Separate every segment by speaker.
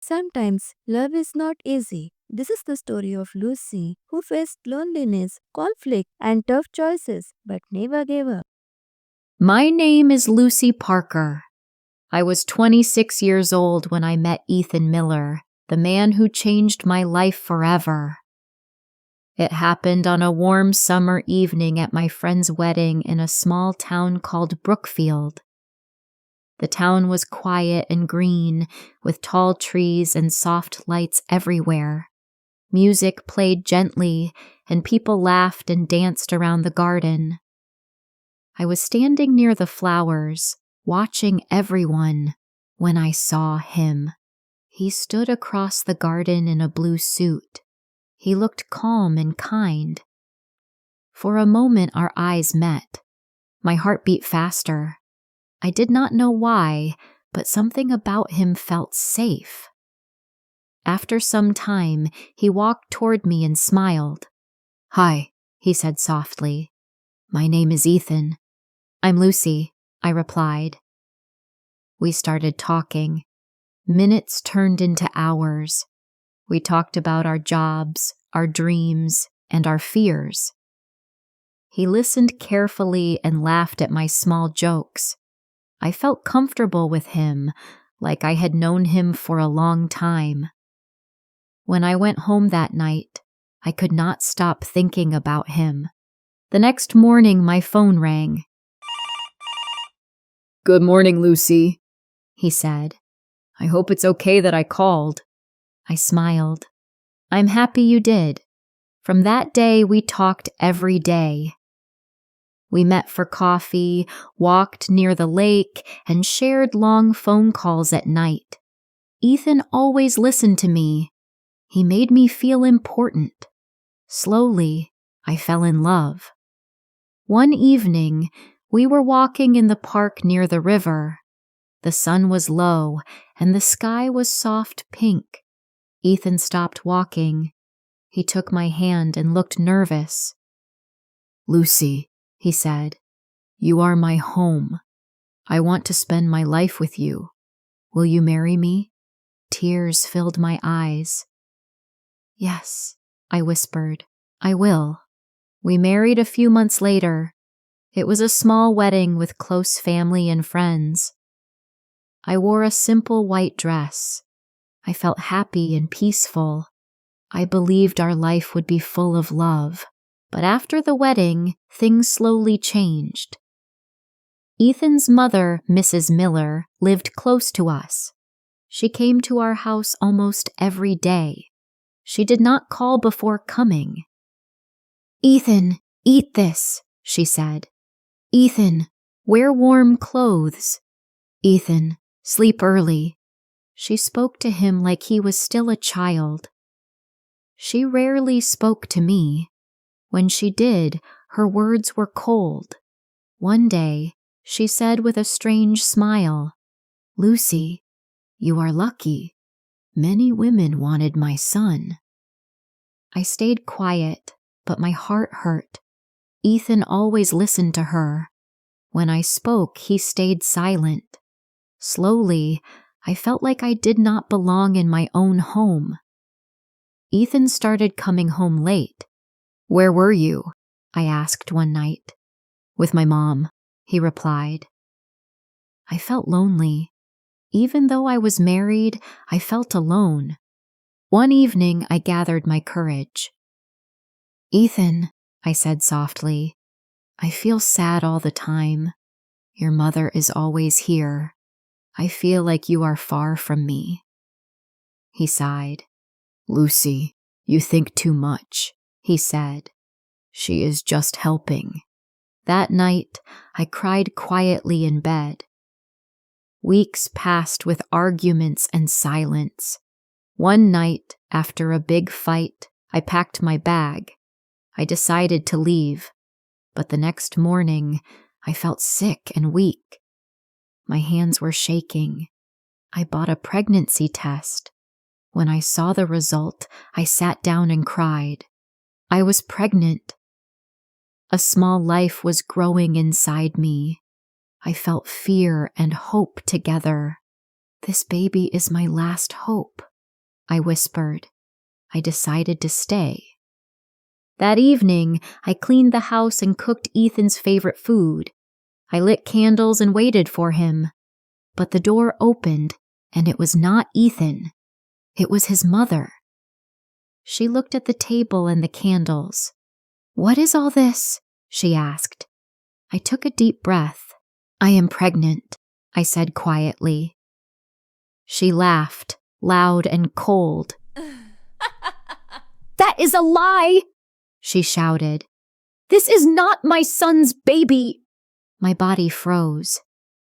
Speaker 1: Sometimes love is not easy. This is the story of Lucy, who faced loneliness, conflict, and tough choices, but never gave up.
Speaker 2: My name is Lucy Parker. I was 26 years old when I met Ethan Miller, the man who changed my life forever. It happened on a warm summer evening at my friend's wedding in a small town called Brookfield. The town was quiet and green, with tall trees and soft lights everywhere. Music played gently, and people laughed and danced around the garden. I was standing near the flowers, watching everyone, when I saw him. He stood across the garden in a blue suit. He looked calm and kind. For a moment our eyes met. My heart beat faster. I did not know why, but something about him felt safe. After some time, he walked toward me and smiled. "Hi," he said softly. "My name is Ethan." "I'm Lucy," I replied. We started talking. Minutes turned into hours. We talked about our jobs, our dreams, and our fears. He listened carefully and laughed at my small jokes. I felt comfortable with him, like I had known him for a long time. When I went home that night, I could not stop thinking about him. The next morning, my phone rang. "Good morning, Lucy," he said. "I hope it's okay that I called." I smiled. "I'm happy you did." From that day, we talked every day. We met for coffee, walked near the lake, and shared long phone calls at night. Ethan always listened to me. He made me feel important. Slowly, I fell in love. One evening, we were walking in the park near the river. The sun was low, and the sky was soft pink. Ethan stopped walking. He took my hand and looked nervous. "Lucy," he said, "you are my home. I want to spend my life with you. Will you marry me?" Tears filled my eyes. "Yes," I whispered, "I will." We married a few months later. It was a small wedding with close family and friends. I wore a simple white dress. I felt happy and peaceful. I believed our life would be full of love. But after the wedding, things slowly changed. Ethan's mother, Mrs. Miller, lived close to us. She came to our house almost every day. She did not call before coming. "Ethan, eat this," she said. "Ethan, wear warm clothes. Ethan, sleep early." She spoke to him like he was still a child. She rarely spoke to me. When she did, her words were cold. One day, she said with a strange smile, "Lucy, you are lucky. Many women wanted my son." I stayed quiet, but my heart hurt. Ethan always listened to her. When I spoke, he stayed silent. Slowly, I felt like I did not belong in my own home. Ethan started coming home late. "Where were you?" I asked one night. "With my mom," he replied. I felt lonely. Even though I was married, I felt alone. One evening, I gathered my courage. "Ethan," I said softly, "I feel sad all the time. Your mother is always here. I feel like you are far from me." He sighed. "Lucy, you think too much," he said. "She is just helping." That night, I cried quietly in bed. Weeks passed with arguments and silence. One night, after a big fight, I packed my bag. I decided to leave, but the next morning, I felt sick and weak. My hands were shaking. I bought a pregnancy test. When I saw the result, I sat down and cried. I was pregnant. A small life was growing inside me. I felt fear and hope together. This baby is my last hope. I whispered. I decided to stay. That evening, I cleaned the house and cooked Ethan's favorite food. I lit candles and waited for him. But the door opened, and it was not Ethan. It was his mother. She looked at the table and the candles. "What is all this?" she asked. I took a deep breath. "I am pregnant," I said quietly. She laughed, loud and cold. "That is a lie!" she shouted. "This is not my son's baby!" My body froze.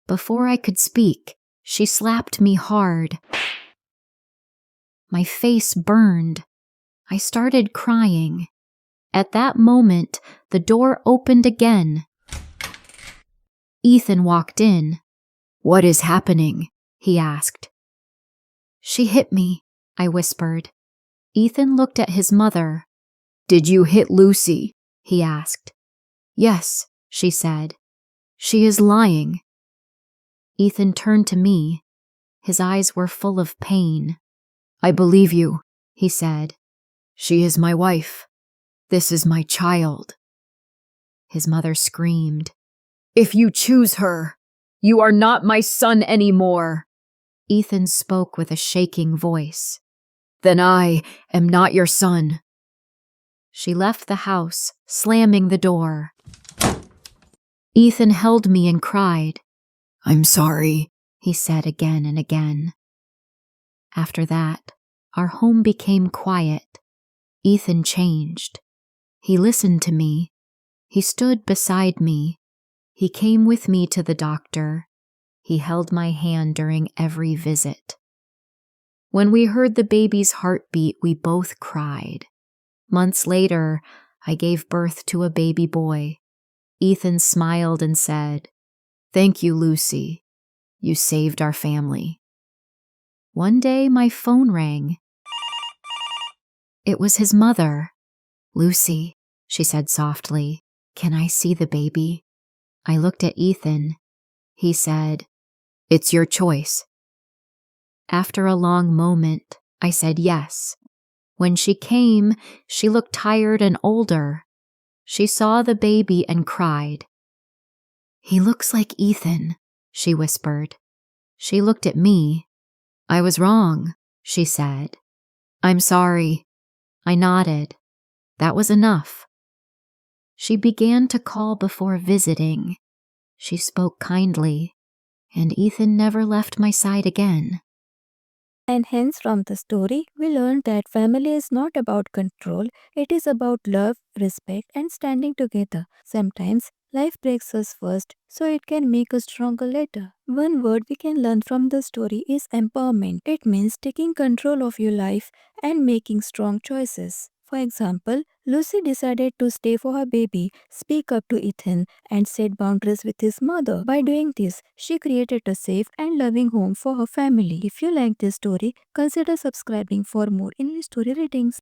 Speaker 2: Before I could speak, she slapped me hard. My face burned. I started crying. At that moment, the door opened again. Ethan walked in. "What is happening?" he asked. "She hit me," I whispered. Ethan looked at his mother. "Did you hit Lucy?" he asked. "Yes," she said. "She is lying." Ethan turned to me. His eyes were full of pain. "I believe you," he said. "She is my wife. This is my child." His mother screamed. "If you choose her, you are not my son anymore." Ethan spoke with a shaking voice. "Then I am not your son." She left the house, slamming the door. Ethan held me and cried. "I'm sorry," he said again and again. After that, our home became quiet. Ethan changed. He listened to me. He stood beside me. He came with me to the doctor. He held my hand during every visit. When we heard the baby's heartbeat, we both cried. Months later, I gave birth to a baby boy. Ethan smiled and said, "Thank you, Lucy. You saved our family." One day, my phone rang. It was his mother. "Lucy," she said softly, "can I see the baby?" I looked at Ethan. He said, "It's your choice." After a long moment, I said yes. When she came, she looked tired and older. She saw the baby and cried. "He looks like Ethan," she whispered. She looked at me. "I was wrong," she said. "I'm sorry." I nodded. That was enough. She began to call before visiting. She spoke kindly, and Ethan never left my side again.
Speaker 1: And hence, from the story, we learned that family is not about control, it is about love, respect, and standing together. Sometimes life breaks us first, so it can make us stronger later. One word we can learn from the story is empowerment. It means taking control of your life and making strong choices. For example, Lucy decided to stay for her baby, speak up to Ethan, and set boundaries with his mother. By doing this, she created a safe and loving home for her family. If you like this story, consider subscribing for more English story readings.